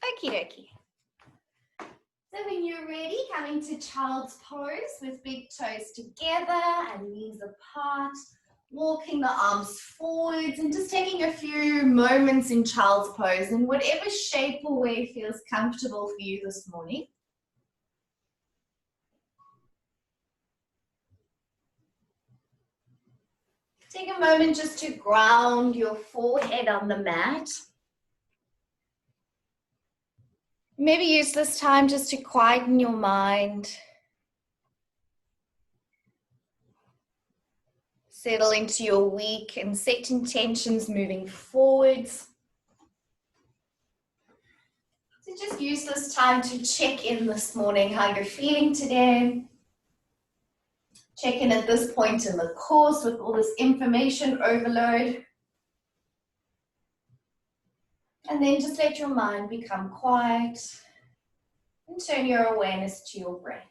Okie dokie. So when you're ready, come into child's pose with big toes together and knees apart, walking the arms forwards and just taking a few moments in child's pose in whatever shape or way feels comfortable for you this morning. Take a moment just to ground your forehead on the mat. Maybe use this time just to quieten your mind. Settle into your week and set intentions moving forwards. So just use this time to check in this morning how you're feeling today. Check in at this point in the course with all this information overload. And then just let your mind become quiet and turn your awareness to your breath.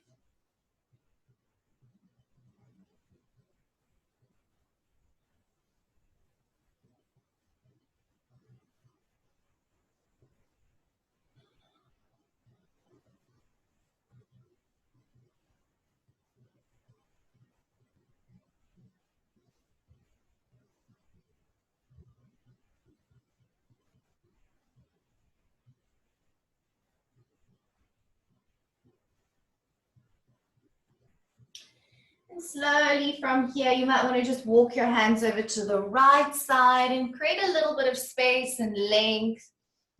And slowly from here, you might want to just walk your hands over to the right side and create a little bit of space and length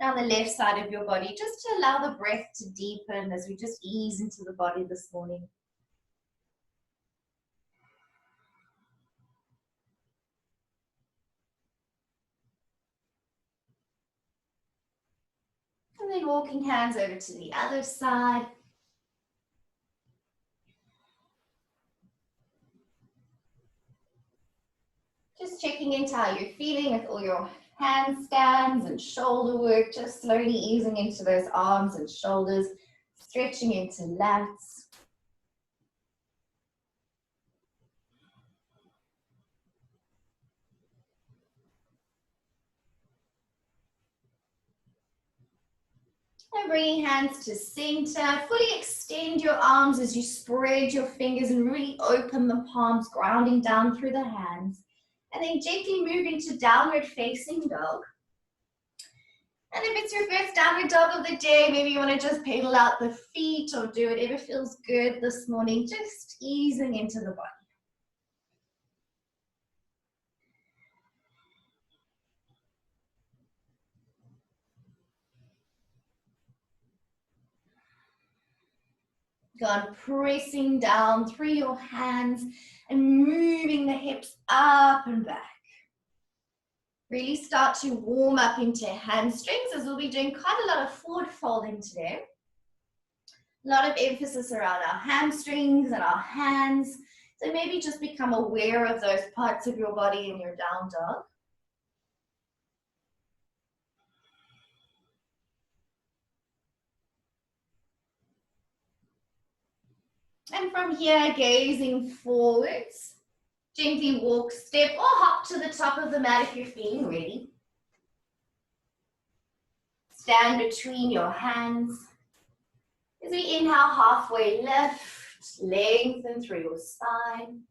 down the left side of your body, just to allow the breath to deepen as we just ease into the body this morning. And then walking hands over to the other side. Just checking into how you're feeling with all your handstands and shoulder work, just slowly easing into those arms and shoulders, stretching into lats. And bringing hands to center, fully extend your arms as you spread your fingers and really open the palms, grounding down through the hands. And then gently move into downward facing dog. And if it's your first downward dog of the day, maybe you want to just pedal out the feet or do whatever feels good this morning, just easing into the body. Go on, pressing down through your hands and moving the hips up and back. Really start to warm up into hamstrings as we'll be doing quite a lot of forward folding today. A lot of emphasis around our hamstrings and our hands. So maybe just become aware of those parts of your body in your down dog. And from here, gazing forwards, gently walk, step, or hop to the top of the mat if you're feeling ready. Stand between your hands. As we inhale, halfway lift, lengthen through your spine.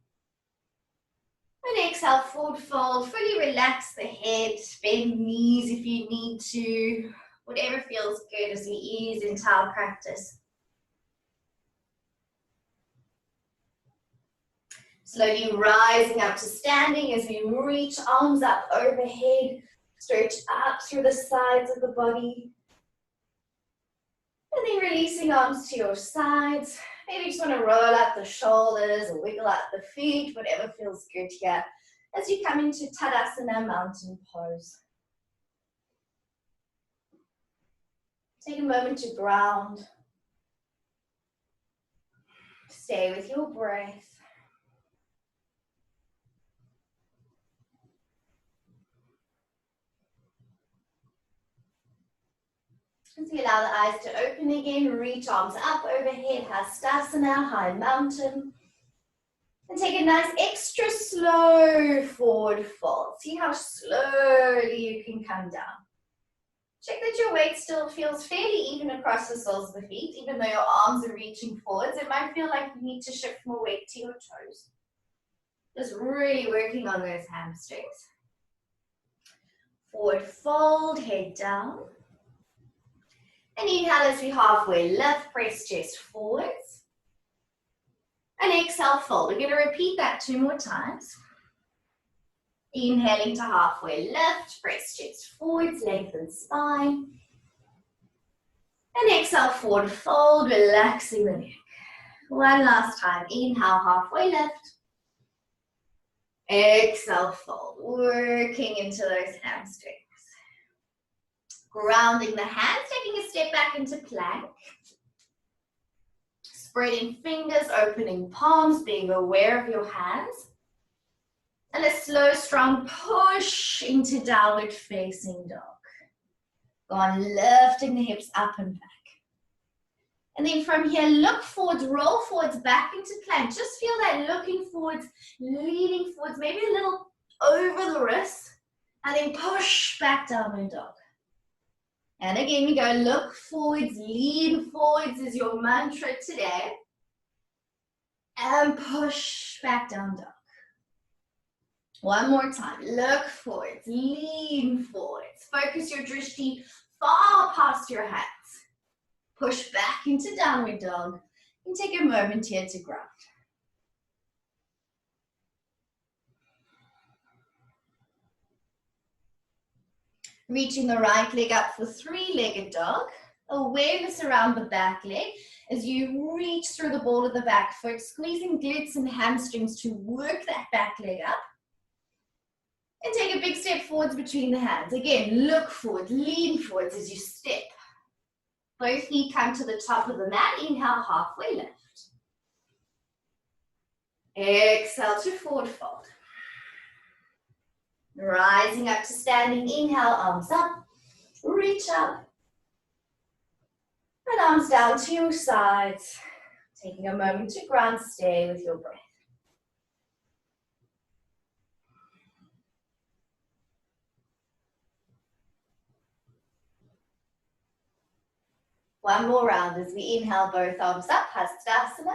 And exhale, forward fold, fully relax the head, bend knees if you need to, whatever feels good as we ease into our practice. Slowly rising up to standing as we reach arms up overhead, stretch up through the sides of the body. And then releasing arms to your sides. Maybe you just want to roll out the shoulders or wiggle out the feet, whatever feels good here, as you come into Tadasana, mountain pose. Take a moment to ground. Stay with your breath. As we allow the eyes to open again, reach arms up overhead, Hastasana, high mountain. And take a nice extra slow forward fold. See how slowly you can come down. Check that your weight still feels fairly even across the soles of the feet, even though your arms are reaching forwards. It might feel like you need to shift more weight to your toes. Just really working on those hamstrings. Forward fold, head down. And inhale as we halfway lift, press chest forwards. And exhale, fold. We're going to repeat that 2 more times. Inhaling to halfway lift, press chest forwards, lengthen spine. And exhale, forward fold, relaxing the neck. One last time. Inhale, halfway lift. Exhale, fold. Working into those hamstrings. Grounding the hands, taking a step back into plank. Spreading fingers, opening palms, being aware of your hands. And a slow, strong push into downward facing dog. Go on, lifting the hips up and back. And then from here, look forwards, roll forwards, back into plank. Just feel that looking forwards, leaning forwards, maybe a little over the wrist. And then push back downward dog. And again, we go look forwards, lean forwards is your mantra today. And push back down dog. One more time. Look forwards, lean forwards. Focus your drishti far past your hands. Push back into downward dog. And take a moment here to ground. Reaching the right leg up for 3-legged dog. Awareness around the back leg as you reach through the ball of the back foot, squeezing glutes and hamstrings to work that back leg up. And take a big step forwards between the hands. Again, look forward, lean forwards as you step. Both feet come to the top of the mat. Inhale, halfway lift. Exhale to forward fold. Rising up to standing. Inhale, arms up. Reach up. And arms down to your sides. Taking a moment to ground, stay with your breath. One more round as we inhale, both arms up, Hastasana.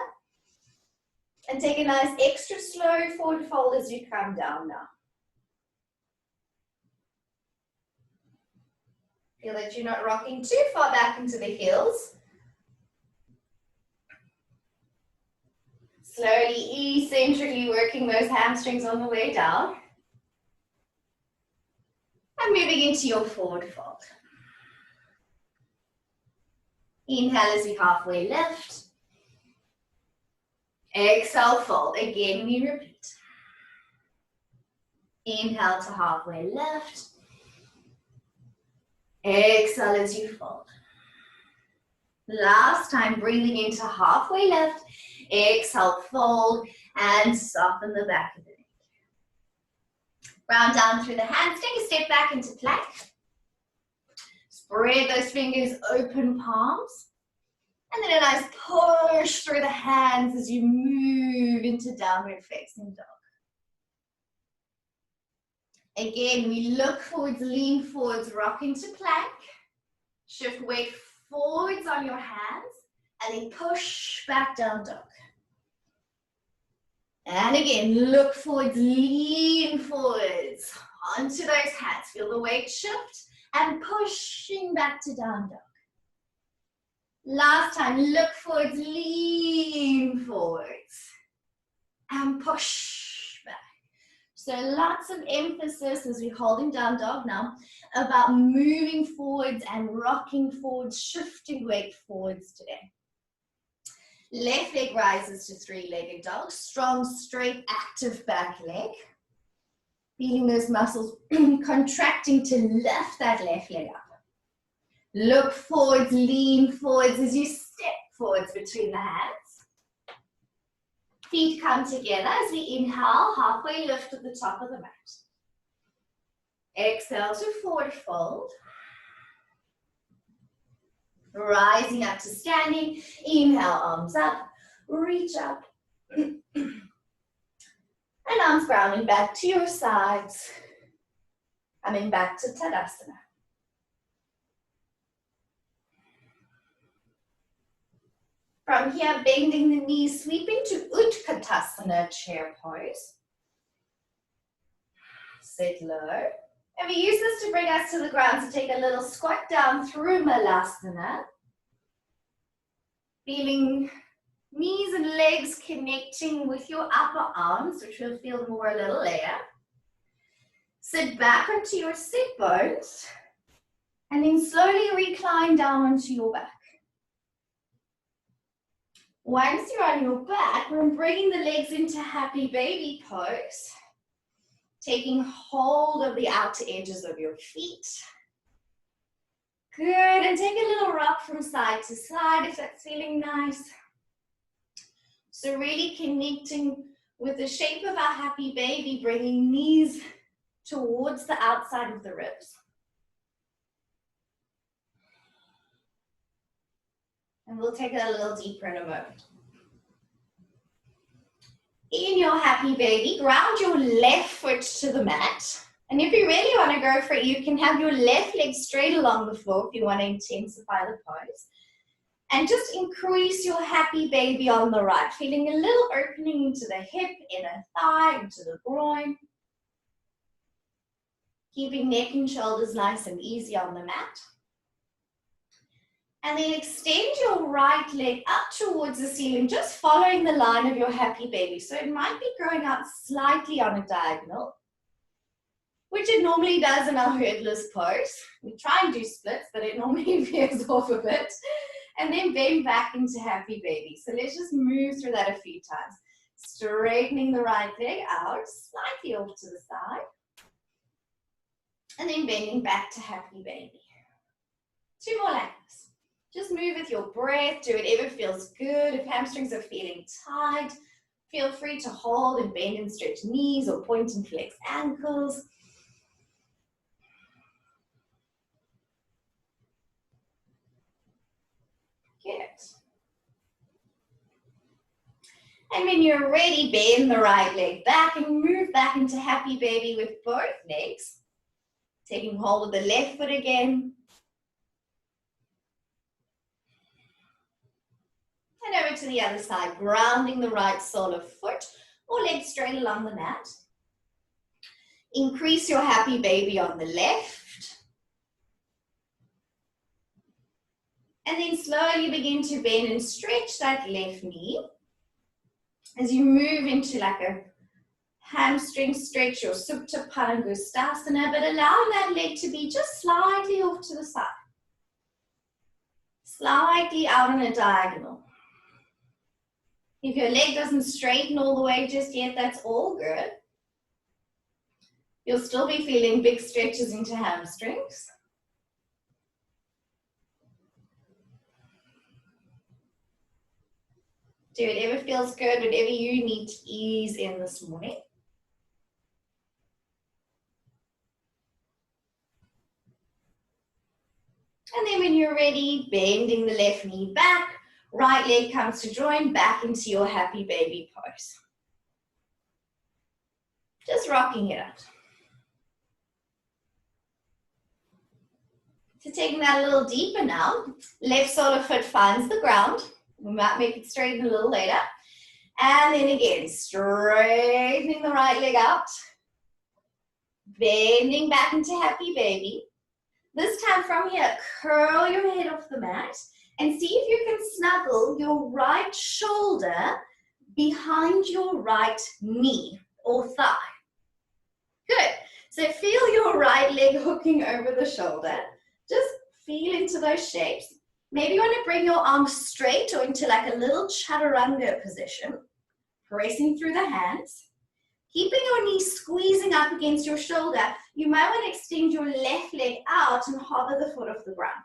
And take a nice extra slow forward fold as you come down now. Feel that you're not rocking too far back into the heels. Slowly, eccentrically working those hamstrings on the way down. And moving into your forward fold. Inhale as we halfway lift. Exhale, fold. Again, we repeat. Inhale to halfway lift. Exhale as you fold. Last time, breathing into halfway lift. Exhale, fold, and soften the back of the neck. Round down through the hands. Take a step back into plank. Spread those fingers, open palms. And then a nice push through the hands as you move into downward facing dog. Again, we look forwards, lean forwards, rock into plank. Shift weight forwards on your hands. And then push back down dog. And again, look forwards, lean forwards. Onto those hands. Feel the weight shift. And pushing back to down dog. Last time, look forwards, lean forwards. And push back. So lots of emphasis as we're holding down dog now about moving forwards and rocking forwards, shifting weight forwards today. Left leg rises to 3-legged dog. Strong, straight, active back leg. Feeling those muscles contracting to lift that left leg up. Look forwards, lean forwards as you step forwards between the hands. Feet come together as we inhale, halfway lift at the top of the mat. Exhale to forward fold. Rising up to standing. Inhale, arms up, reach up. And arms grounding back to your sides. Coming back to Tadasana. From here, bending the knees, sweeping to Utkatasana, chair pose. Sit low. And we use this to bring us to the ground, so take a little squat down through Malasana. Feeling knees and legs connecting with your upper arms, which will feel more a little later. Sit back onto your sit bones, and then slowly recline down onto your back. Once you're on your back, we're bringing the legs into happy baby pose. Taking hold of the outer edges of your feet. Good, and take a little rock from side to side if that's feeling nice. So really connecting with the shape of our happy baby, bringing knees towards the outside of the ribs. And we'll take it a little deeper in a moment. In your happy baby, ground your left foot to the mat. And if you really want to go for it, you can have your left leg straight along the floor if you want to intensify the pose. And just increase your happy baby on the right, feeling a little opening into the hip, inner thigh, into the groin. Keeping neck and shoulders nice and easy on the mat. And then extend your right leg up towards the ceiling, just following the line of your happy baby. So it might be growing out slightly on a diagonal, which it normally does in our hurdlers pose. We try and do splits, but it normally veers off a bit. And then bend back into happy baby. So let's just move through that a few times. Straightening the right leg out, slightly off to the side. And then bending back to happy baby. 2 more like this. Just move with your breath, do whatever feels good. If hamstrings are feeling tight, feel free to hold and bend and stretch knees or point and flex ankles. Good. And when you're ready, bend the right leg back and move back into happy baby with both legs. Taking hold of the left foot again. And over to the other side, grounding the right sole of foot or leg straight along the mat. Increase your happy baby on the left. And then slowly begin to bend and stretch that left knee. As you move into like a hamstring stretch or Supta Padangusthasana, but allowing that leg to be just slightly off to the side. Slightly out on a diagonal. If your leg doesn't straighten all the way just yet, that's all good. You'll still be feeling big stretches into hamstrings. Do whatever feels good, whatever you need to ease in this morning. And then when you're ready, bending the left knee back, right leg comes to join back into your happy baby pose. Just rocking it out. So taking that a little deeper now, left sole of foot finds the ground. We might make it straighten a little later. And then again, straightening the right leg out. Bending back into happy baby. This time from here, curl your head off the mat and see if you can snuggle your right shoulder behind your right knee or thigh. Good. So feel your right leg hooking over the shoulder. Just feel into those shapes. Maybe you want to bring your arms straight or into like a little chaturanga position. Pressing through the hands. Keeping your knees squeezing up against your shoulder, you might want to extend your left leg out and hover the foot off the ground.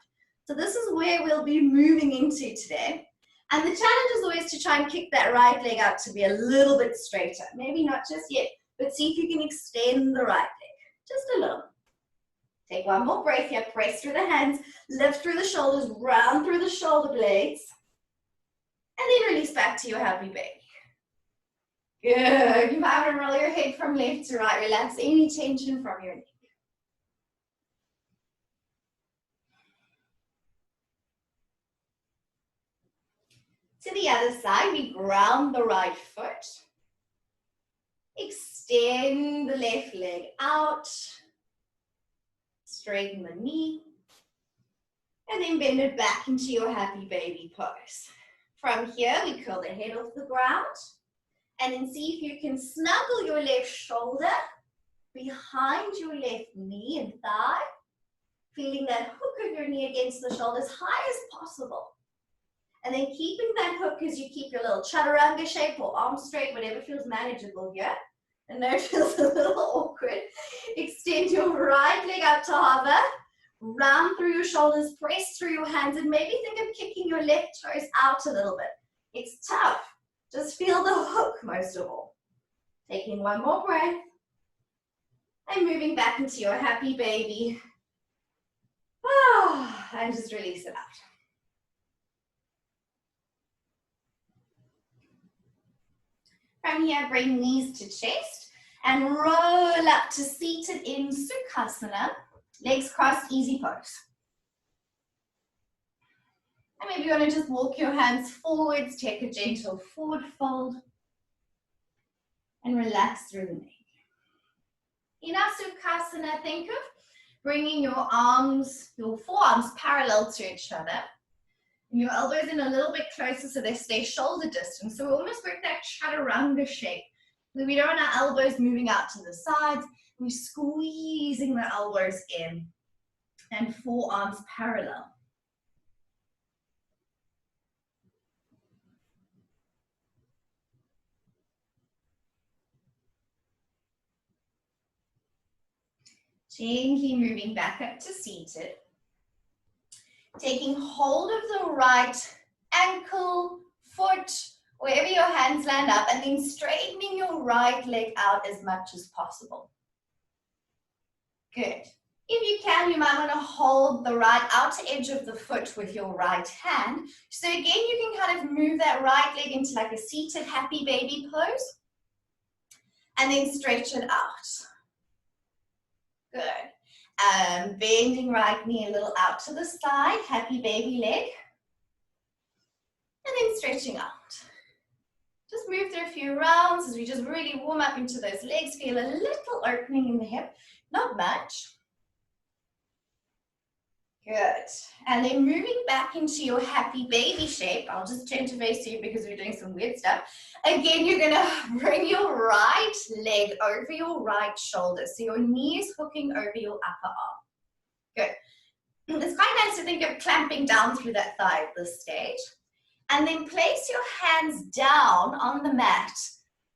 So this is where we'll be moving into today. And the challenge is always to try and kick that right leg out to be a little bit straighter. Maybe not just yet, but see if you can extend the right leg. Just a little. Take one more breath here. Press through the hands, lift through the shoulders, round through the shoulder blades. And then release back to your happy baby. Good. You might want to roll your head from left to right. Relax any tension from your neck. To the other side, we ground the right foot. Extend the left leg out. Straighten the knee. And then bend it back into your happy baby pose. From here, we curl the head off the ground. And then see if you can snuggle your left shoulder behind your left knee and thigh. Feeling that hook of your knee against the shoulder as high as possible. And then keeping that hook as you keep your little chaturanga shape or arm straight, whatever feels manageable here. And there it feels a little awkward. Extend your right leg up to hover. Round through your shoulders, press through your hands, and maybe think of kicking your left toes out a little bit. It's tough. Just feel the hook most of all. Taking one more breath. And moving back into your happy baby. And just release it out. From here, bring knees to chest and roll up to seated in Sukhasana. Legs crossed, easy pose. And maybe you want to just walk your hands forwards, take a gentle forward fold, and relax through the neck. In our Sukhasana, think of bringing your arms, your forearms parallel to each other. And your elbows in a little bit closer so they stay shoulder distance. So we almost work that chaturanga shape. So we don't want our elbows moving out to the sides. We're squeezing the elbows in and forearms parallel. Gently moving back up to seated. Taking hold of the right ankle, foot, wherever your hands land up, and then straightening your right leg out as much as possible. Good. If you can, you might want to hold the right outer edge of the foot with your right hand. So again, you can kind of move that right leg into like a seated happy baby pose. And then stretch it out. Good. Bending right knee a little out to the side, happy baby leg. And then stretching out. Just move through a few rounds as we just really warm up into those legs. Feel a little opening in the hip, not much. Good. And then moving back into your happy baby shape. I'll just turn to face you because we're doing some weird stuff. Again, you're going to bring your right leg over your right shoulder. So your knee is hooking over your upper arm. Good. It's quite nice to think of clamping down through that thigh at this stage. And then place your hands down on the mat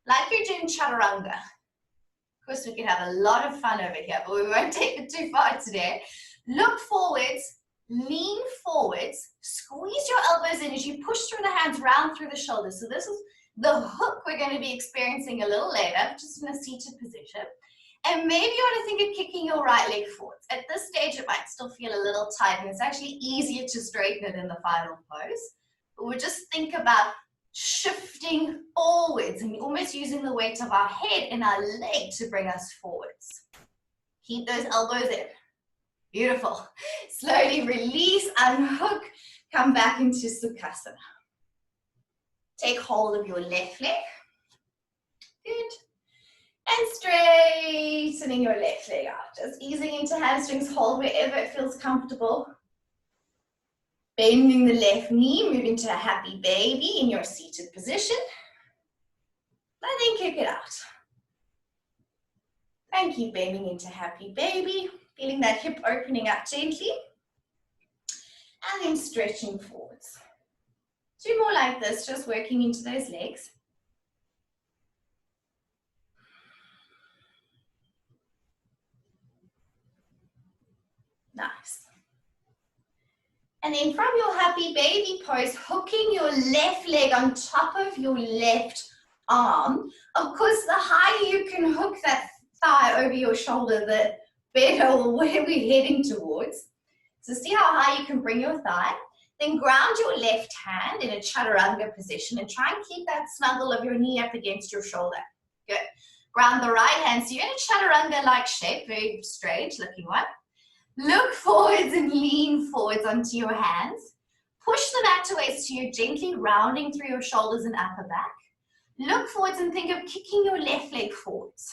like you're doing chaturanga. Of course, we can have a lot of fun over here, but we won't take it too far today. Look forwards, lean forwards, squeeze your elbows in as you push through the hands, round through the shoulders. So this is the hook we're going to be experiencing a little later, just in a seated position. And maybe you want to think of kicking your right leg forwards. At this stage, it might still feel a little tight, and it's actually easier to straighten it in the final pose. But we'll just think about shifting forwards and almost using the weight of our head and our leg to bring us forwards. Keep those elbows in. Beautiful. Slowly release, unhook, come back into Sukhasana. Take hold of your left leg. Good. And straightening your left leg out. Just easing into hamstrings, hold wherever it feels comfortable. Bending the left knee, moving to a happy baby in your seated position. And then kick it out. And keep bending into happy baby. Feeling that hip opening up gently. And then stretching forwards. 2 more like this, just working into those legs. Nice. And then from your happy baby pose, hooking your left leg on top of your left arm. Of course, the higher you can hook that thigh over your shoulder, the better where we're heading towards. So see how high you can bring your thigh. Then ground your left hand in a chaturanga position and try and keep that snuggle of your knee up against your shoulder. Good. Ground the right hand. So you're in a chaturanga-like shape, very straight looking one. Look forwards and lean forwards onto your hands. Push the back to waist to you, gently rounding through your shoulders and upper back. Look forwards and think of kicking your left leg forwards.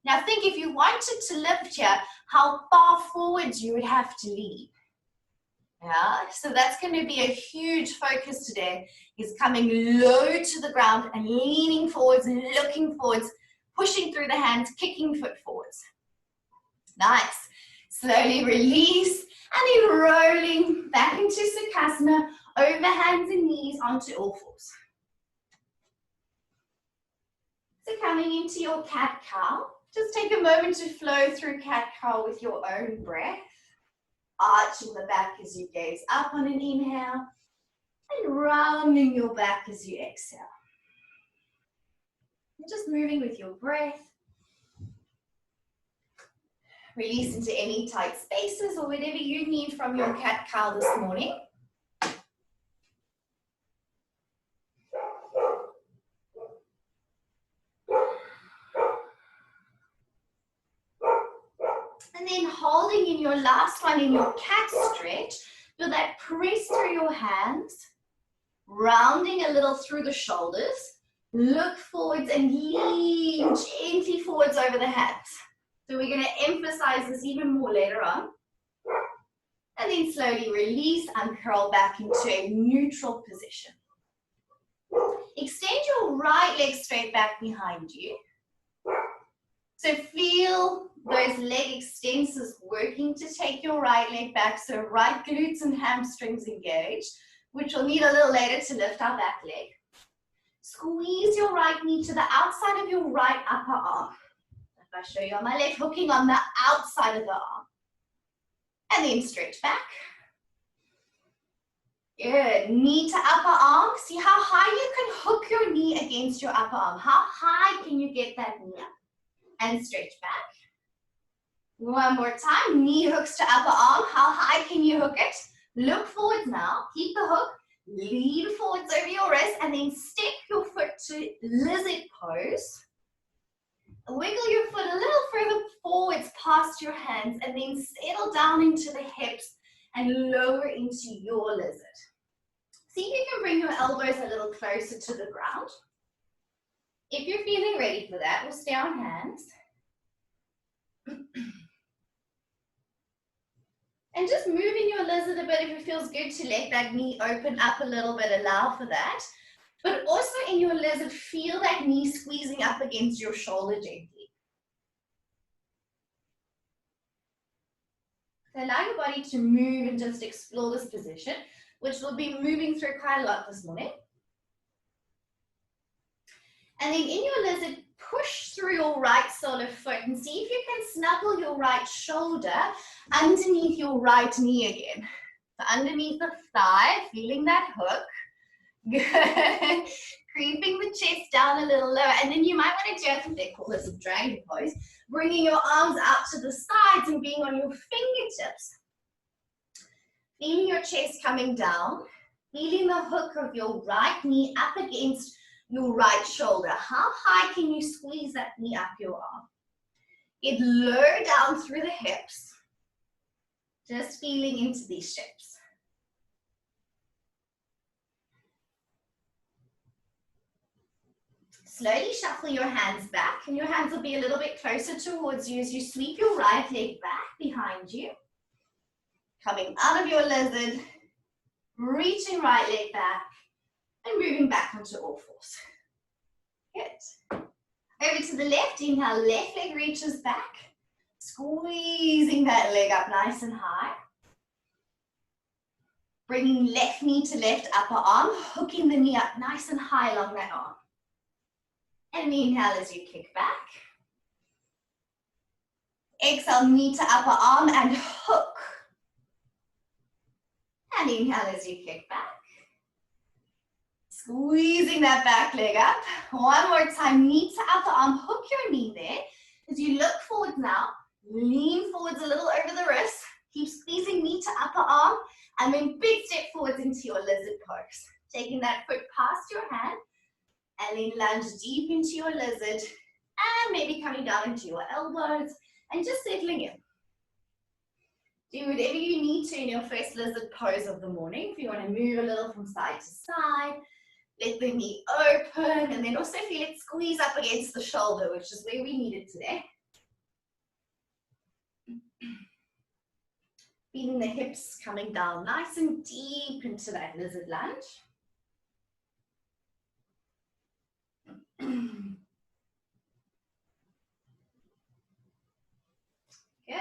Now think if you wanted to lift here, how far forwards you would have to lean. Yeah, so that's going to be a huge focus today, is coming low to the ground and leaning forwards and looking forwards, pushing through the hands, kicking foot forwards. Nice. Slowly release and then rolling back into Sukhasana, over hands and knees onto all fours. So coming into your cat-cow, just take a moment to flow through cat-cow with your own breath. Arching the back as you gaze up on an inhale and rounding your back as you exhale. And just moving with your breath. Release into any tight spaces or whatever you need from your cat-cow this morning. And then holding in your last one in your cat stretch, feel that press through your hands, rounding a little through the shoulders, look forwards and lean gently forwards over the hands. So we're going to emphasize this even more later on. And then slowly release and curl back into a neutral position. Extend your right leg straight back behind you. So feel those leg extensors working to take your right leg back, so right glutes and hamstrings engaged, which we'll need a little later to lift our back leg. Squeeze your right knee to the outside of your right upper arm. If I show you on my left, hooking on the outside of the arm. And then stretch back. Good. Knee to upper arm. See how high you can hook your knee against your upper arm. How high can you get that knee up? And stretch back. One more time, knee hooks to upper arm. How high can you hook it? Look forwards now, keep the hook, lean forwards over your wrist, and then step your foot to lizard pose. Wiggle your foot a little further forwards past your hands, and then settle down into the hips and lower into your lizard. See if you can bring your elbows a little closer to the ground. If you're feeling ready for that, we'll stay on hands. And just moving your lizard a bit if it feels good to let that knee open up a little bit, allow for that. But also in your lizard, feel that knee squeezing up against your shoulder gently. So allow your body to move and just explore this position, which we'll be moving through quite a lot this morning. And then in your lizard, push through your right sole of foot and see if you can snuggle your right shoulder underneath your right knee again. So underneath the thigh, feeling that hook. Good. Creeping the chest down a little lower. And then you might want to do, I think they call this a dragon pose, bringing your arms out to the sides and being on your fingertips. Feeling your chest coming down. Feeling the hook of your right knee up against your right shoulder. How high can you squeeze that knee up your arm? Get low down through the hips. Just feeling into these shapes. Slowly shuffle your hands back, and your hands will be a little bit closer towards you as you sweep your right leg back behind you. Coming out of your lizard, reaching right leg back, and moving back onto all fours. Good. Over to the left, inhale, left leg reaches back. Squeezing that leg up nice and high. Bringing left knee to left upper arm, hooking the knee up nice and high along that arm. And inhale as you kick back. Exhale, knee to upper arm and hook. And inhale as you kick back. Squeezing that back leg up. One more time, knee to upper arm, hook your knee there. As you look forward now, lean forwards a little over the wrist. Keep squeezing knee to upper arm, and then big step forwards into your lizard pose. Taking that foot past your hand, and then lunge deep into your lizard, and maybe coming down into your elbows, and just settling in. Do whatever you need to in your first lizard pose of the morning. If you want to move a little from side to side, let the knee open, and then also feel it squeeze up against the shoulder, which is where we need it today. Feeling the hips coming down nice and deep into that lizard lunge. Good.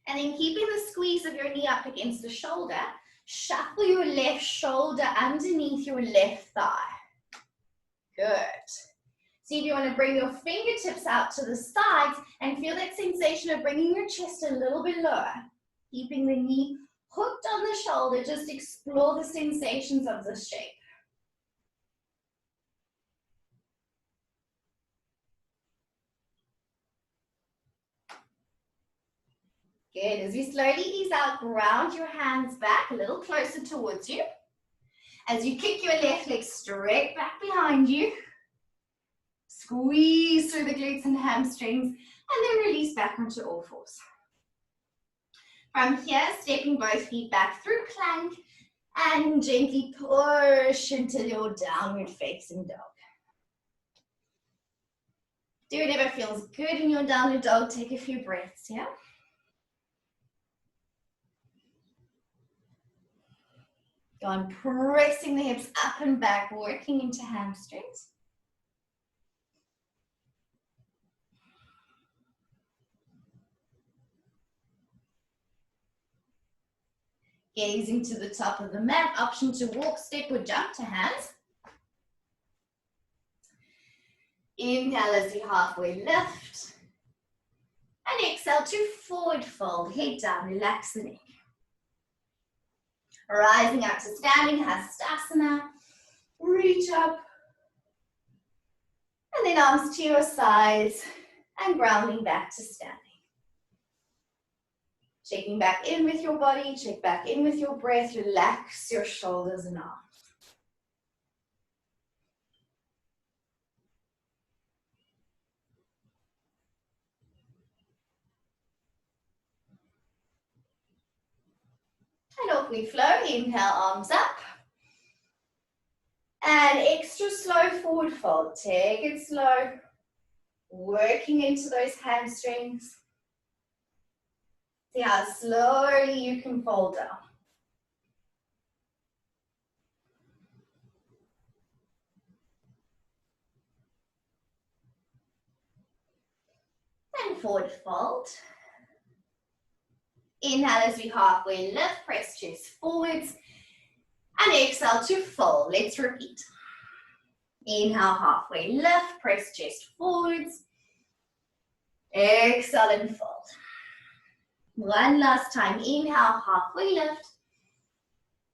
And then keeping the squeeze of your knee up against the shoulder, shuffle your left shoulder underneath your left thigh. Good. See if you want to bring your fingertips out to the sides and feel that sensation of bringing your chest a little bit lower. Keeping the knee hooked on the shoulder, just explore the sensations of this shape. Good. As you slowly ease out, ground your hands back a little closer towards you. As you kick your left leg straight back behind you, squeeze through the glutes and hamstrings, and then release back onto all fours. From here, stepping both feet back through plank and gently push into your downward facing dog. Do whatever feels good in your downward dog. Take a few breaths, yeah? Go on, pressing the hips up and back, working into hamstrings. Gazing to the top of the mat, option to walk, step, or jump to hands. Inhale as you halfway lift. And exhale to forward fold, head down, relax the neck. Rising up to standing, Hastasana. Reach up. And then arms to your sides and grounding back to standing. Checking back in with your body, check back in with your breath, relax your shoulders and arms. And off we flow, inhale, arms up. And extra slow forward fold, take it slow. Working into those hamstrings. See how slowly you can fold down. And forward fold. Inhale as we halfway lift, press chest forwards. And exhale to fold. Let's repeat. Inhale, halfway lift, press chest forwards. Exhale and fold. One last time. Inhale, halfway lift.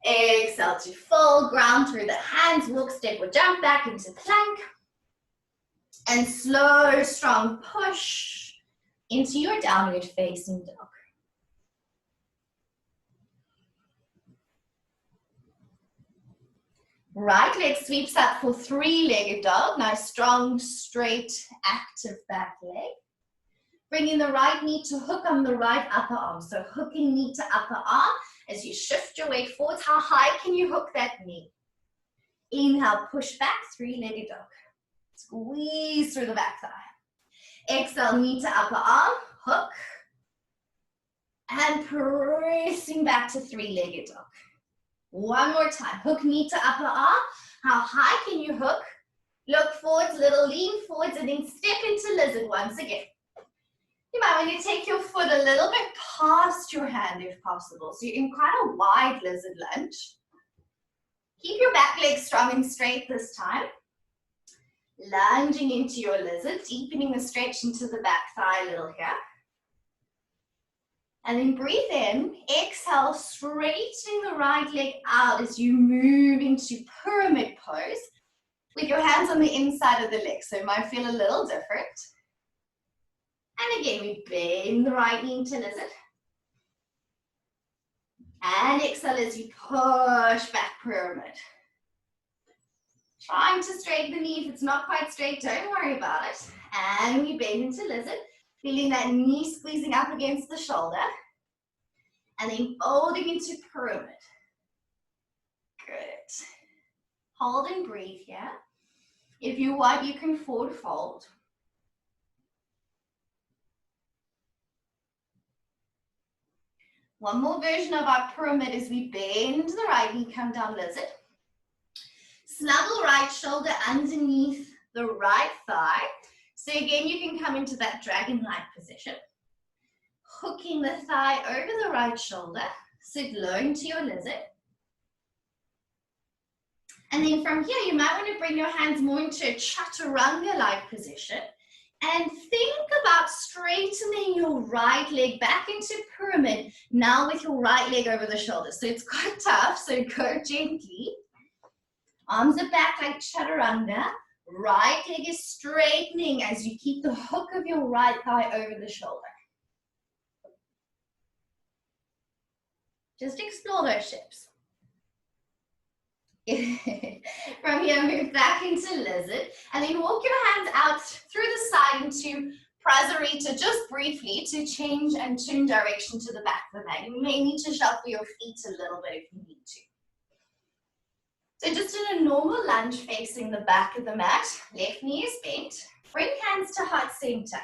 Exhale to fold. Ground through the hands. Walk, step, or jump back into plank. And slow, strong push into your downward facing dog. Right leg sweeps up for three-legged dog. Nice, strong, straight, active back leg. Bringing the right knee to hook on the right upper arm. So hooking knee to upper arm as you shift your weight forwards. How high can you hook that knee? Inhale, push back, three-legged dog. Squeeze through the back thigh. Exhale, knee to upper arm, hook. And pressing back to three-legged dog. One more time. Hook knee to upper arm. How high can you hook? Look forwards, little lean forwards, and then step into lizard once again. You might want to take your foot a little bit past your hand if possible. So you're in quite a wide lizard lunge. Keep your back leg strong and straight this time. Lunging into your lizard, deepening the stretch into the back thigh a little here. And then breathe in, exhale, straightening the right leg out as you move into pyramid pose with your hands on the inside of the leg. So it might feel a little different. And again, we bend the right knee into lizard. And exhale as you push back pyramid. Trying to straighten the knee. If it's not quite straight, don't worry about it. And we bend into lizard. Feeling that knee squeezing up against the shoulder. And then folding into pyramid. Good. Hold and breathe here. If you want, you can forward fold. One more version of our pyramid is we bend the right knee, come down lizard. Snuggle right shoulder underneath the right thigh. So again, you can come into that dragon-like position. Hooking the thigh over the right shoulder. Sit low into your lizard. And then from here, you might want to bring your hands more into a chaturanga-like position. And think about straightening your right leg back into pyramid, now with your right leg over the shoulder. So it's quite tough, so go gently. Arms are back like chaturanga. Right leg is straightening as you keep the hook of your right thigh over the shoulder. Just explore those shapes. From here, move back into lizard, and then walk your hands out through the side into prasarita, just briefly, to change and turn direction to the back of the mat. You may need to shuffle your feet a little bit if you need to. So just in a normal lunge facing the back of the mat, left knee is bent, bring hands to heart center.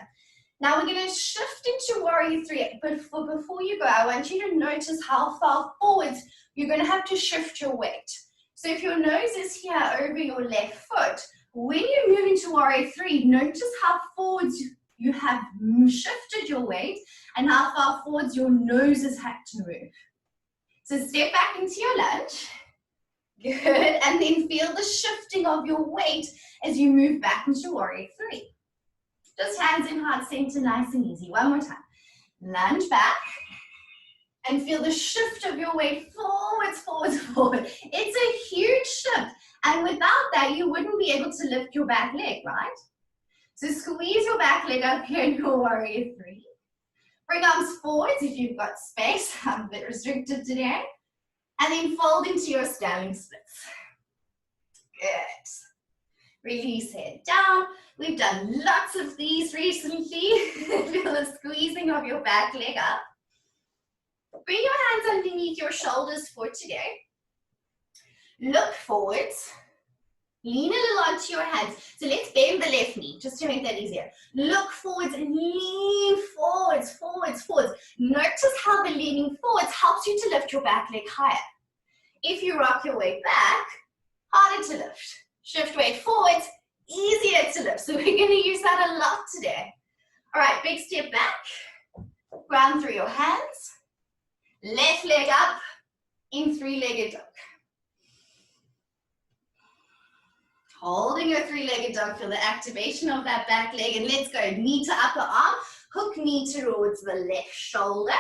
Now we're going to shift into warrior three, but before you go, I want you to notice how far forwards you're going to have to shift your weight. So if your nose is here over your left foot, when you move into warrior three, notice how forwards you have shifted your weight and how far forwards your nose has had to move. So step back into your lunge. Good. And then feel the shifting of your weight as you move back into warrior three. Just hands in heart center, nice and easy. One more time. Lunge back. And feel the shift of your weight forwards, forwards, forward. It's a huge shift. And without that, you wouldn't be able to lift your back leg, right? So squeeze your back leg up here in your warrior three. Bring arms forwards if you've got space. I'm a bit restricted today. And then fold into your standing splits. Good. Release head down. We've done lots of these recently. Feel the squeezing of your back leg up. Bring your hands underneath your shoulders for today. Look forwards. Lean a little onto your hands. So let's bend the left knee, just to make that easier. Look forwards and lean forwards, forwards, forwards. Notice how the leaning forwards helps you to lift your back leg higher. If you rock your weight back, harder to lift. Shift weight forwards, easier to lift. So we're going to use that a lot today. All right, big step back. Ground through your hands. Left leg up in three-legged dog. Holding your three-legged dog, feel the activation of that back leg, and let's go. Knee to upper arm, hook knee towards the left shoulder,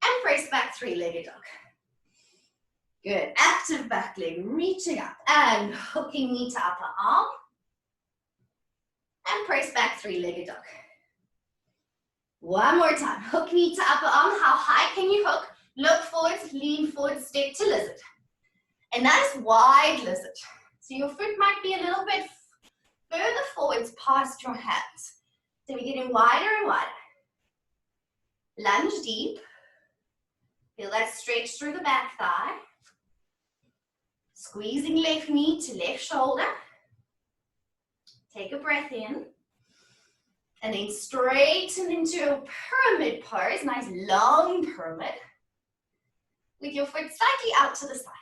and press back three-legged dog. Good, active back leg, reaching up, and hooking knee to upper arm, and press back three-legged dog. One more time, hook knee to upper arm. How high can you hook? Look forwards, lean forward, step to lizard. And that is wide lizard. So your foot might be a little bit further forwards past your hands. So we're getting wider and wider. Lunge deep. Feel that stretch through the back thigh. Squeezing left knee to left shoulder. Take a breath in. And then straighten into a pyramid pose, nice long pyramid, with your foot slightly out to the side.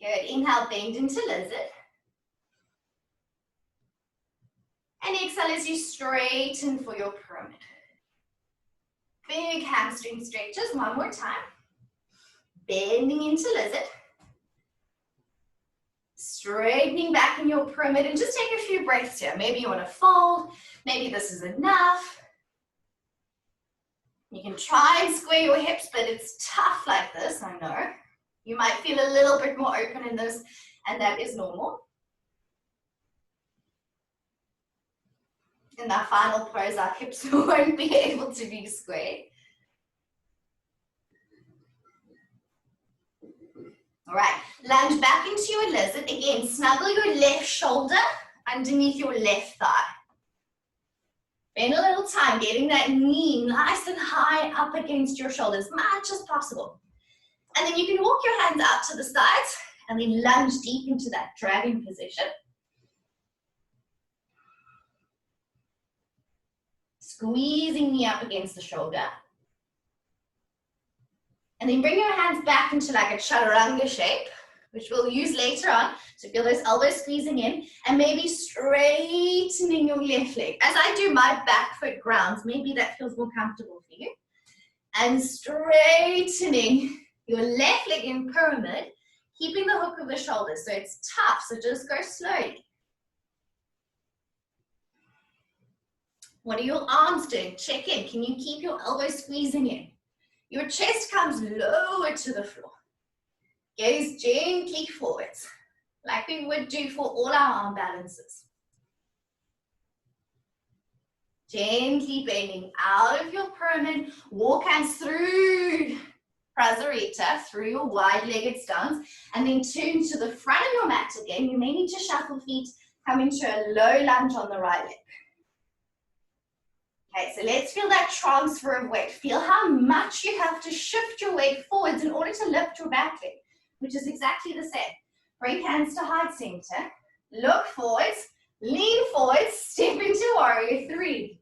Good, inhale, bend into lizard. And exhale as you straighten for your pyramid. Big hamstring stretches, one more time. Bending into lizard. Straightening back in your pyramid, and just take a few breaths here. Maybe you want to fold, maybe this is enough. You can try and square your hips, but it's tough like this, I know. You might feel a little bit more open in this, and that is normal. In that final pose, our hips won't be able to be squared. All right, lunge back into your lizard. Again, snuggle your left shoulder underneath your left thigh. Spend a little time getting that knee nice and high up against your shoulder as much as possible. And then you can walk your hands out to the sides and then lunge deep into that dragon position. Squeezing knee up against the shoulder. And then bring your hands back into like a chaturanga shape, which we'll use later on. So feel those elbows squeezing in and maybe straightening your left leg. As I do my back foot grounds, maybe that feels more comfortable for you. And straightening your left leg in pyramid, keeping the hook of the shoulders. So it's tough, so just go slowly. What are your arms doing? Check in. Can you keep your elbows squeezing in? Your chest comes lower to the floor. Gaze gently forwards, like we would do for all our arm balances. Gently bending out of your pyramid. Walk hands through Prasarita, through your wide-legged stance, and then turn to the front of your mat again. You may need to shuffle feet, come into a low lunge on the right leg. Okay, so let's feel that transfer of weight. Feel how much you have to shift your weight forwards in order to lift your back leg, which is exactly the same. Bring hands to heart center, look forwards, lean forwards, step into warrior three.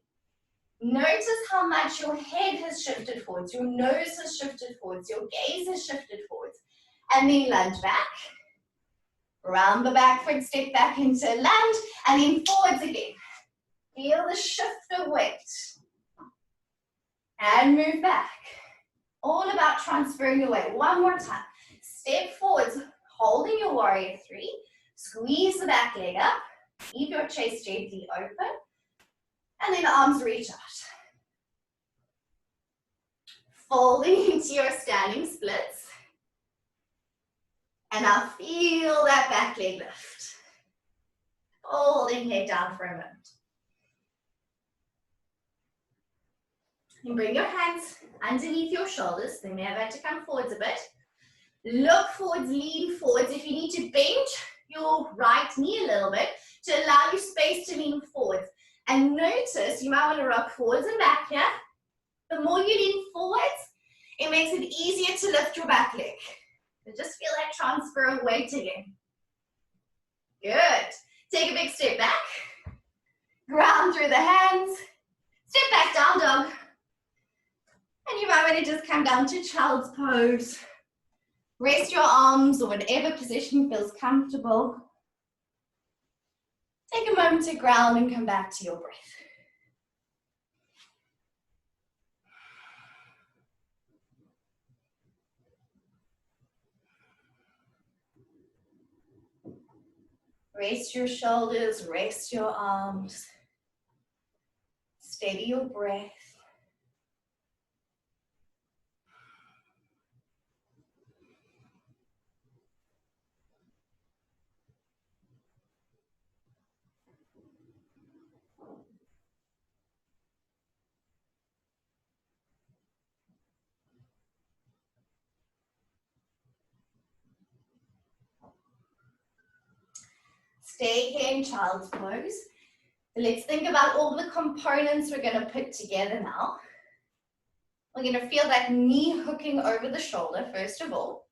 Notice how much your head has shifted forwards, your nose has shifted forwards, your gaze has shifted forwards. And then lunge back, round the back foot, step back into lunge, and then forwards again. Feel the shift of weight. And move back. All about transferring your weight. One more time. Step forwards, holding your warrior three. Squeeze the back leg up. Keep your chest gently open. And then arms reach out. Folding into your standing splits. And now feel that back leg lift. Holding head down for a moment. And bring your hands underneath your shoulders. They may have had to come forwards a bit. Look forwards, lean forwards. If you need to bend your right knee a little bit to allow you space to lean forwards. And notice, you might want to rock forwards and back here. The more you lean forwards, it makes it easier to lift your back leg. So just feel that transfer of weight again. Good. Take a big step back. Ground through the hands. Step back, down dog. And you might want to just come down to child's pose. Rest your arms or whatever position feels comfortable. Take a moment to ground and come back to your breath. Rest your shoulders, rest your arms. Steady your breath. Stay here in child's pose. Let's think about all the components we're going to put together now. We're going to feel that knee hooking over the shoulder, first of all.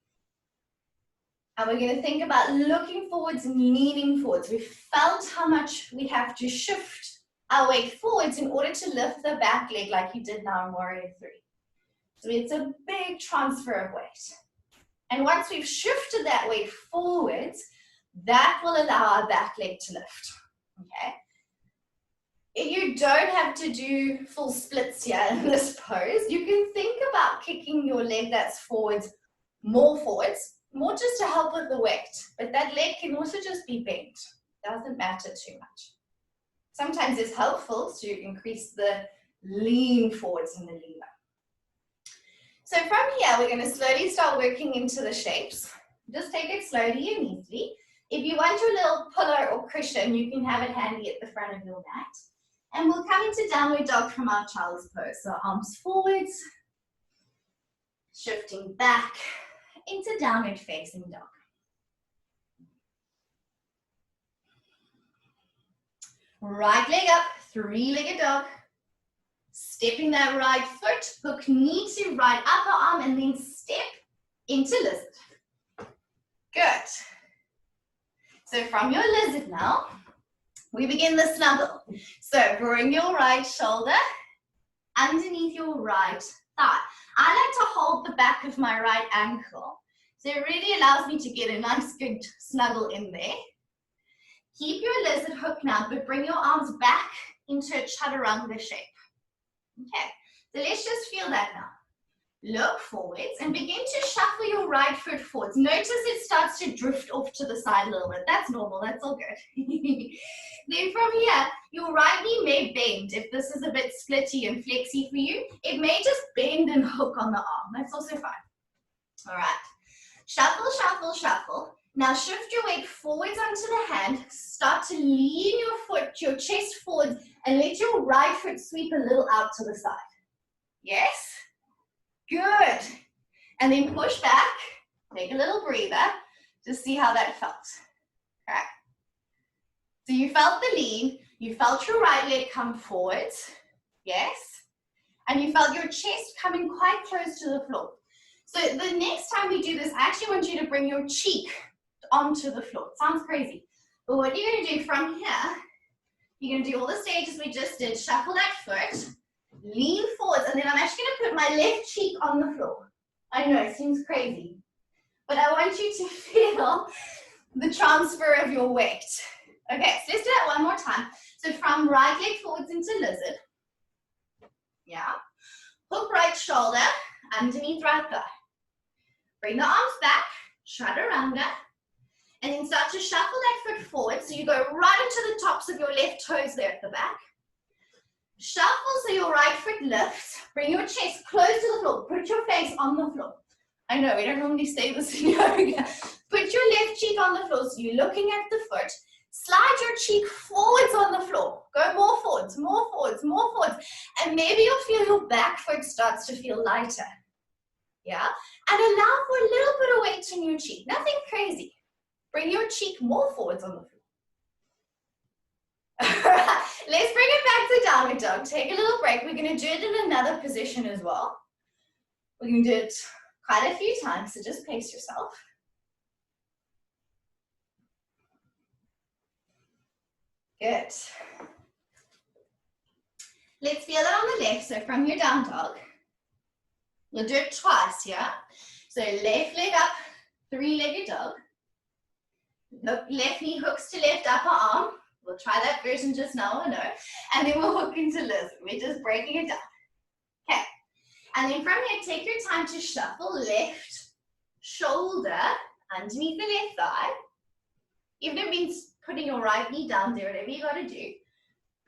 And we're going to think about looking forwards and leaning forwards. We've felt how much we have to shift our weight forwards in order to lift the back leg like you did now in Warrior 3. So it's a big transfer of weight. And once we've shifted that weight forwards, that will allow our back leg to lift, okay? If you don't have to do full splits here in this pose, you can think about kicking your leg that's forwards, more just to help with the weight. But that leg can also just be bent. Doesn't matter too much. Sometimes it's helpful to increase the lean forwards in the lever. So from here, we're going to slowly start working into the shapes. Just take it slowly and easily. If you want your little pillow or cushion, you can have it handy at the front of your mat. And we'll come into downward dog from our child's pose. So arms forwards, shifting back into downward facing dog. Right leg up, three-legged dog. Stepping that right foot, hook knee to right upper arm, and then step into lizard. Good. So from your lizard now, we begin the snuggle. So bring your right shoulder underneath your right thigh. I like to hold the back of my right ankle. So it really allows me to get a nice good snuggle in there. Keep your lizard hook now, but bring your arms back into a chaturanga shape. Okay, so let's just feel that now. Look forwards and begin to shuffle your right foot forwards. Notice it starts to drift off to the side a little bit. That's normal, that's all good. Then from here, your right knee may bend. If this is a bit splitty and flexy for you, it may just bend and hook on the arm. That's also fine. All right, shuffle, shuffle, shuffle. Now shift your weight forwards onto the hand. Start to lean your foot, your chest forwards, and let your right foot sweep a little out to the side. Yes? Good. And then push back. Take a little breather. Just see how that felt. Okay. So you felt the lean. You felt your right leg come forwards. Yes? And you felt your chest coming quite close to the floor. So the next time we do this, I actually want you to bring your cheek onto the floor. It sounds crazy. But what you're going to do from here, you're going to do all the stages we just did. Shuffle that foot, lean forwards, and then I'm actually going to put my left cheek on the floor. I know, it seems crazy. But I want you to feel the transfer of your weight. Okay, so let's do that one more time. So from right leg forwards into lizard. Yeah. Hook right shoulder underneath right thigh. Bring the arms back, chaturanga. And then start to shuffle that foot forward. So you go right into the tops of your left toes there at the back. Shuffle so your right foot lifts. Bring your chest close to the floor. Put your face on the floor. I know, we don't normally say this in yoga. Put your left cheek on the floor so you're looking at the foot. Slide your cheek forwards on the floor. Go more forwards, more forwards, more forwards. And maybe you'll feel your back foot starts to feel lighter. Yeah? And allow for a little bit of weight in your cheek. Nothing crazy. Bring your cheek more forwards on the floor. Alright, let's bring it back to downward dog. Take a little break. We're going to do it in another position as well. We're going to do it quite a few times, so just pace yourself. Good. Let's feel that on the left. So from your down dog, you'll do it twice, yeah? So left leg up, three-legged dog. Look, left knee hooks to left upper arm. We'll try that version just now, I know. And then we'll hook into lizard. We're just breaking it down. Okay. And then from here, take your time to shuffle left shoulder underneath the left thigh. Even if it means putting your right knee down there, whatever you got to do.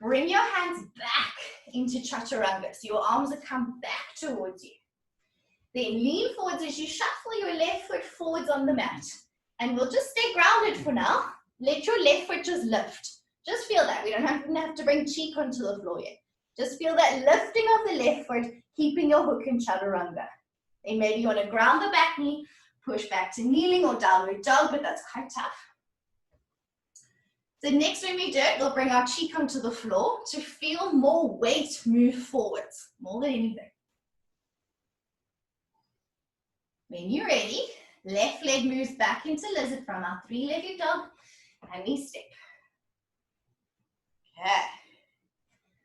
Bring your hands back into chaturanga. So your arms will come back towards you. Then lean forwards as you shuffle your left foot forwards on the mat. And we'll just stay grounded for now. Let your left foot just lift. Just feel that. We don't have to bring cheek onto the floor yet. Just feel that lifting of the left foot, keeping your hook in chaturanga. Then maybe you want to ground the back knee, push back to kneeling or downward dog, but that's quite tough. So next when we do it, we'll bring our cheek onto the floor to feel more weight move forwards, more than anything. When you're ready, left leg moves back into lizard from our three-legged dog, and we step. Okay.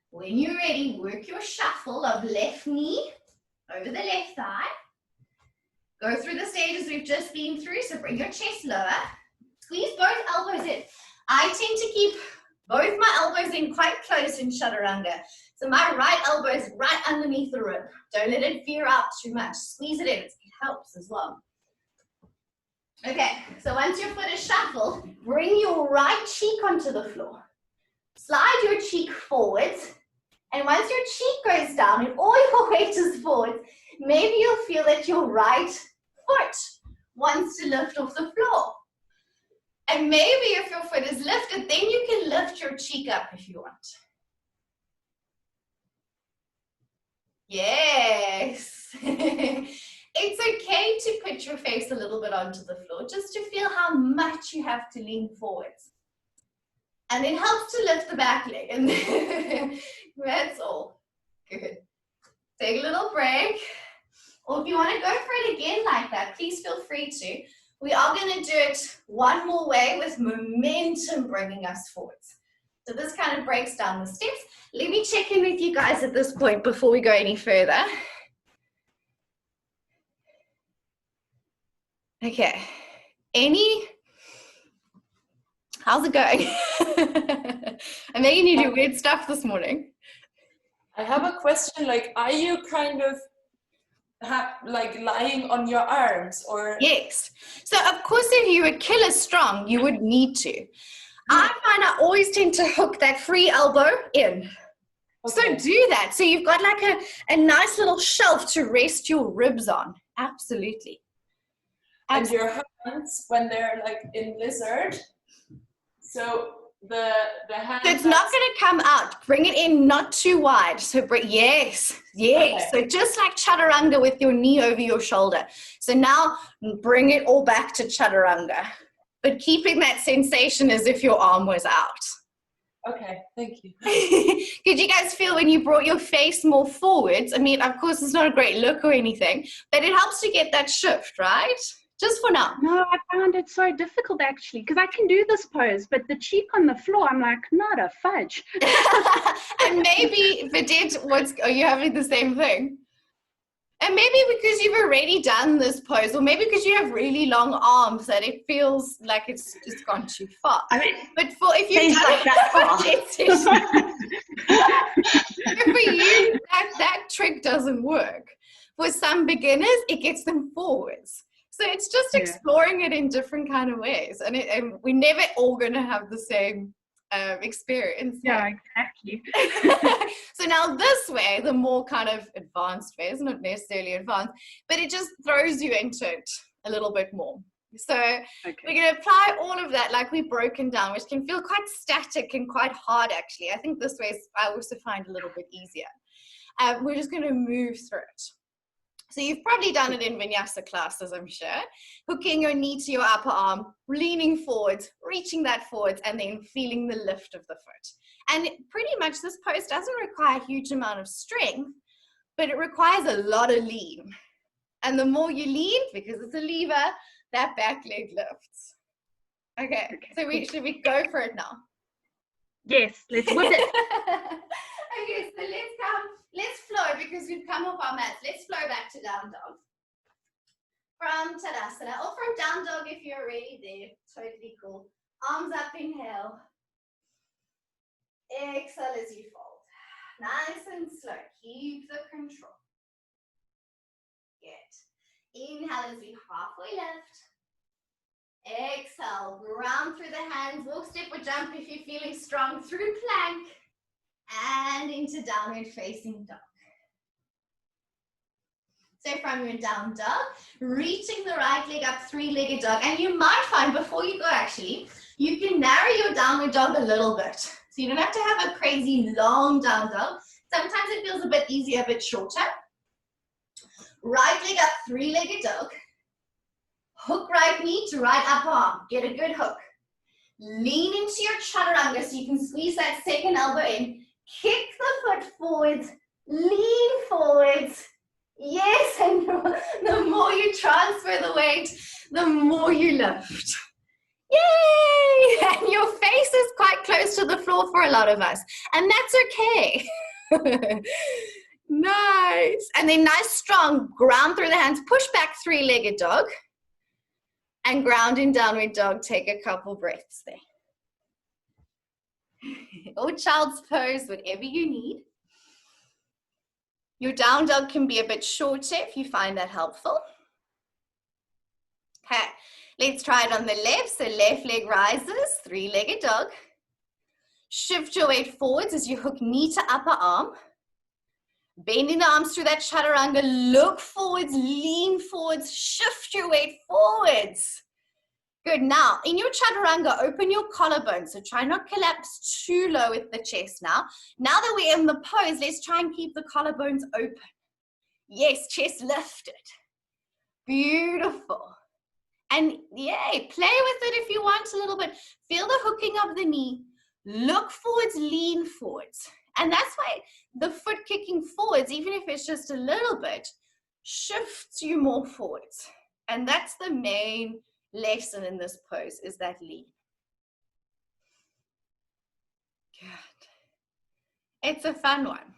When you're ready, work your shuffle of left knee over the left thigh. Go through the stages we've just been through, so bring your chest lower. Squeeze both elbows in. I tend to keep both my elbows in quite close in chaturanga. So my right elbow is right underneath the rib. Don't let it veer out too much. Squeeze it in, it helps as well. Okay, so once your foot is shuffled, bring your right cheek onto the floor. Slide your cheek forwards, and once your cheek goes down and all your weight is forward, maybe you'll feel that your right foot wants to lift off the floor. And maybe if your foot is lifted, then you can lift your cheek up if you want. Yes. It's okay to put your face a little bit onto the floor, just to feel how much you have to lean forwards. And it helps to lift the back leg, and that's all. Good. Take a little break. Or if you want to go for it again like that, please feel free to. We are going to do it one more way with momentum bringing us forwards. So this kind of breaks down the steps. Let me check in with you guys at this point before we go any further. Okay. How's it going? I'm making you do weird stuff this morning. I have a question, like, are you kind of like lying on your arms or? Yes. So of course, if you were killer strong, you would need to. I find I always tend to hook that free elbow in. Okay. So do that. So you've got like a nice little shelf to rest your ribs on. Absolutely. And your hands, when they're like in lizard, so the hand. So it's not going to come out. Bring it in not too wide. So yes. Okay. So just like chaturanga with your knee over your shoulder. So now bring it all back to chaturanga, but keeping that sensation as if your arm was out. Okay, thank you. Could you guys feel when you brought your face more forwards? I mean, of course, it's not a great look or anything, but it helps to get that shift, right? Just for now. No, I found it so difficult actually, because I can do this pose, but the cheek on the floor, I'm like, not a fudge. And maybe, Vidit, are you having the same thing? And maybe because you've already done this pose, or maybe because you have really long arms that it feels like it's just gone too far. I mean, but if you've done like that for you, that trick doesn't work. For some beginners, it gets them forwards. So it's just exploring it in different kind of ways. And we're never all going to have the same experience. Yeah, exactly. So now this way, the more kind of advanced way, it's not necessarily advanced, but it just throws you into it a little bit more. So we're going to apply all of that like we've broken down, which can feel quite static and quite hard actually. I think this way I also find a little bit easier. We're just going to move through it. So you've probably done it in vinyasa classes, I'm sure. Hooking your knee to your upper arm, leaning forwards, reaching that forwards, and then feeling the lift of the foot. And pretty much this pose doesn't require a huge amount of strength, but it requires a lot of lean. And the more you lean, because it's a lever, that back leg lifts. Okay. So should we go for it now? Yes, let's whip it. Okay, so let's flow because we've come off our mats. Let's flow back to down dog. From Tadasana or from down dog if you're already there. Totally cool. Arms up, inhale. Exhale as you fold. Nice and slow. Keep the control. Good. Inhale as we halfway lift. Exhale, ground through the hands, walk, step or jump if you're feeling strong through plank and into downward facing dog. So from your down dog, reaching the right leg up, three-legged dog, and you might find before you go actually, you can narrow your downward dog a little bit. So you don't have to have a crazy long down dog. Sometimes it feels a bit easier, a bit shorter. Right leg up, three-legged dog. Hook right knee to right upper arm. Get a good hook. Lean into your chaturanga so you can squeeze that second elbow in. Kick the foot forwards. Lean forwards. Yes, and the more you transfer the weight, the more you lift. Yay! And your face is quite close to the floor for a lot of us. And that's okay. Nice. And then nice, strong, ground through the hands. Push back, three-legged dog. And ground in downward dog, take a couple breaths there. Or child's pose, whatever you need. Your down dog can be a bit shorter if you find that helpful. Okay, let's try it on the left. So left leg rises, three-legged dog. Shift your weight forwards as you hook knee to upper arm. Bending the arms through that chaturanga, look forwards, lean forwards, shift your weight forwards. Good, now in your chaturanga, open your collarbone, so try not collapse too low with the chest now. Now that we're in the pose, let's try and keep the collarbones open. Yes, chest lifted. Beautiful. And yay, play with it if you want a little bit. Feel the hooking of the knee. Look forwards, lean forwards. And that's why the foot kicking forwards, even if it's just a little bit, shifts you more forwards. And that's the main lesson in this pose, is that lean. Good. It's a fun one.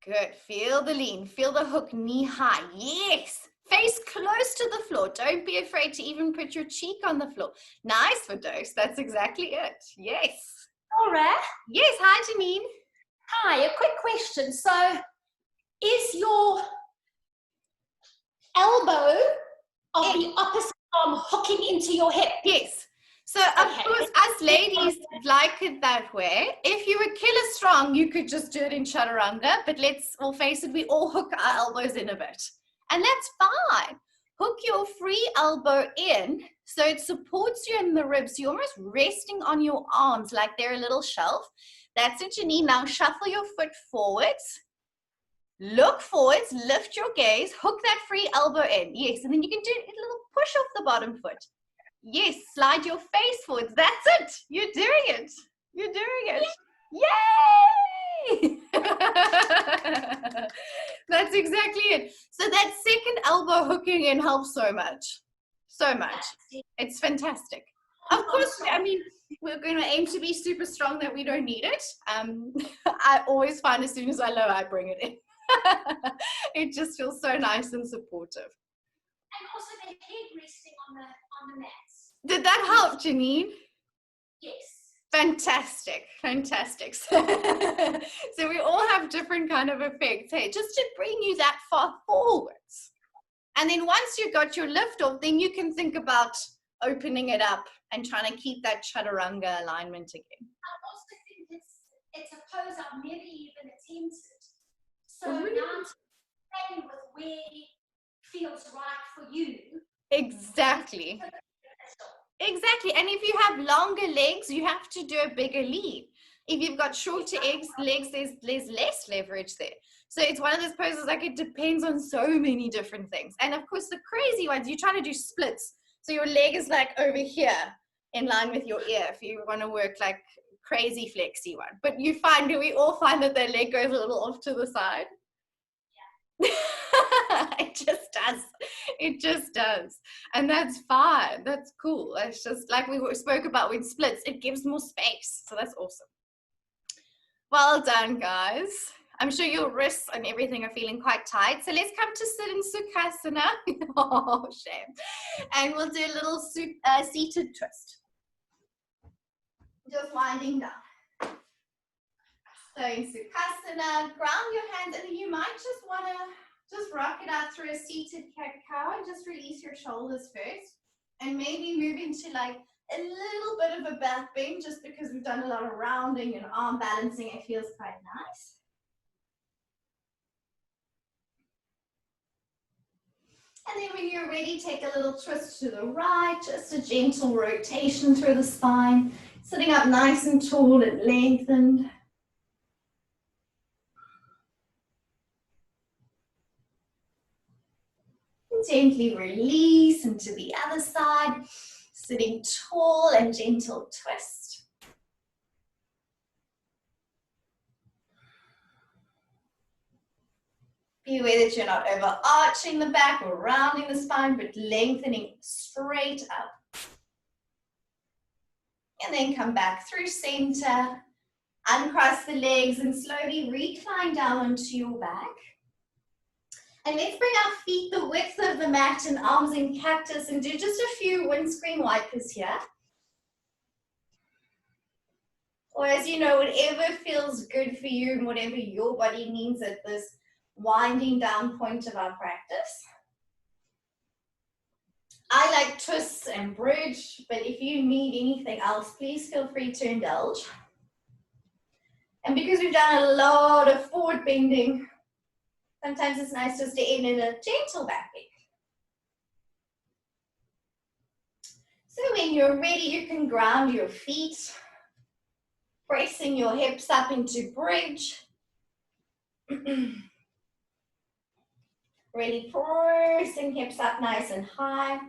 Good. Feel the lean. Feel the hook knee high. Yes. Face close to the floor. Don't be afraid to even put your cheek on the floor. Nice for Dose. That's exactly it. Yes. Laura. Yes. Hi, Janine. Hi. A quick question. So, is your elbow of the opposite arm hooking into your hip? Yes. So, of course, us ladies like it that way. If you were killer strong, you could just do it in chaturanga. But let's all face it, we all hook our elbows in a bit. And that's fine. Hook your free elbow in so it supports you in the ribs. You're almost resting on your arms like they're a little shelf. That's it, Janine. Now shuffle your foot forwards. Look forwards, lift your gaze, hook that free elbow in. Yes, and then you can do a little push off the bottom foot. Yes, slide your face forwards. That's it. You're doing it. You're doing it. Yay! That's exactly it. So that second elbow hooking in helps so much. So much. It's fantastic. Of course, I mean, we're going to aim to be super strong that we don't need it. I always find as soon as I lower, I bring it in. It just feels so nice and supportive. And also the head resting on the mats. Did that help, Janine? Yes. Fantastic, fantastic. So we all have different kind of effects, hey, just to bring you that far forwards. And then once you've got your lift off, then you can think about opening it up and trying to keep that chaturanga alignment again. I also think it's a pose I've never even attempted. So Really? now I'm playing with where feels right for you. Exactly. Exactly. And if you have longer legs, you have to do a bigger lead. If you've got shorter legs, there's less leverage there. So it's one of those poses, like it depends on so many different things. And of course, the crazy ones, you're trying to do splits. So your leg is like over here in line with your ear if you want to work like crazy flexy one. But do we all find that their leg goes a little off to the side? Yeah. It just does. It just does. And that's fine. That's cool. It's just like we spoke about with splits, it gives more space. So that's awesome. Well done, guys. I'm sure your wrists and everything are feeling quite tight. So let's come to sit in Sukhasana. Oh, shame. And we'll do a little seated twist. Just winding down. So in Sukhasana, ground your hands, and you might just want to just rock it out through a seated cat-cow and just release your shoulders first. And maybe move into like a little bit of a back bend just because we've done a lot of rounding and arm balancing. It feels quite nice. And then when you're ready, take a little twist to the right, just a gentle rotation through the spine, sitting up nice and tall and lengthened. And gently release into the other side, sitting tall and gentle twist. Be aware that you're not overarching the back or rounding the spine, but lengthening straight up. And then come back through center, uncross the legs and slowly recline down onto your back. And let's bring our feet the width of the mat and arms in cactus and do just a few windscreen wipers here. Or as you know, whatever feels good for you and whatever your body needs at this winding down point of our practice. I like twists and bridge, but if you need anything else, please feel free to indulge. And because we've done a lot of forward bending, sometimes it's nice just to end in a gentle back bend. So when you're ready, you can ground your feet, pressing your hips up into bridge. Really pressing hips up nice and high.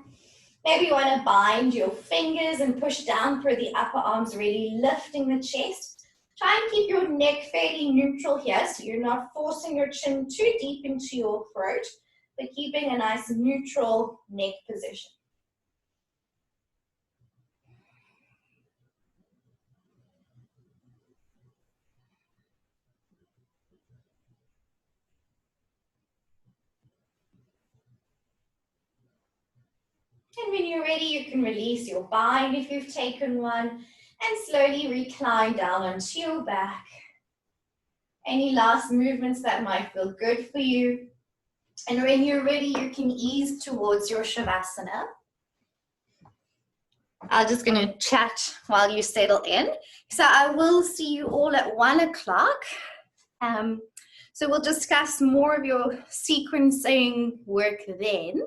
Maybe you want to bind your fingers and push down through the upper arms, really lifting the chest. Try and keep your neck fairly neutral here, so you're not forcing your chin too deep into your throat, but keeping a nice neutral neck position. And when you're ready, you can release your bind if you've taken one, and slowly recline down onto your back. Any last movements that might feel good for you. And when you're ready, you can ease towards your Shavasana. I'm just going to chat while you settle in. So I will see you all at 1 o'clock. So we'll discuss more of your sequencing work then.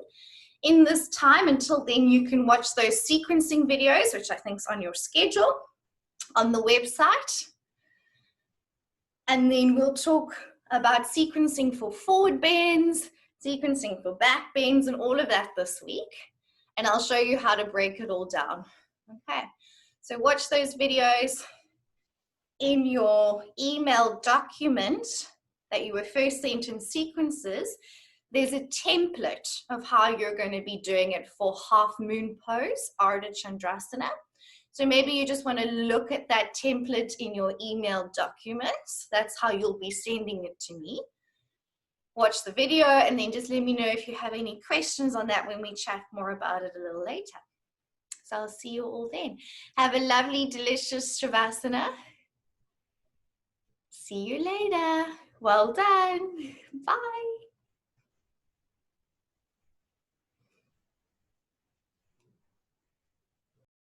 In this time, until then, you can watch those sequencing videos, which I think is on your schedule, on the website. And then we'll talk about sequencing for forward bends, sequencing for back bends, and all of that this week. And I'll show you how to break it all down. Okay, so watch those videos. In your email document that you were first sent in sequences, there's a template of how you're going to be doing it for half moon pose, Ardha Chandrasana. So maybe you just want to look at that template in your email documents. That's how you'll be sending it to me. Watch the video and then just let me know if you have any questions on that when we chat more about it a little later. So I'll see you all then. Have a lovely, delicious Shavasana. See you later. Well done. Bye.